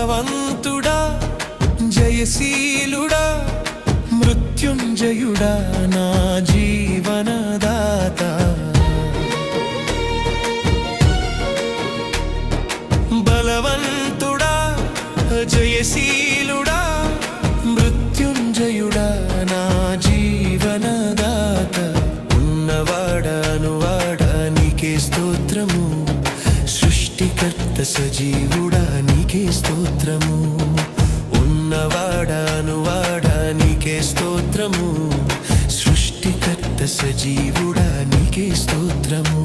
బలవంతుడా జయశీలుడా మృత్యుంజయుడా నా జీవనదాత బలవంతుడా జయశీలుడా మృత్యుంజయుడా నా జీవనదాత ఉన్నవాడా నీకే స్తోత్రము సృష్టికర్త సజీవుడా నీకే స్తోత్రము ఉన్నవాడా నీకే స్తోత్రము సృష్టికర్త సజీవుడా నీకే స్తోత్రము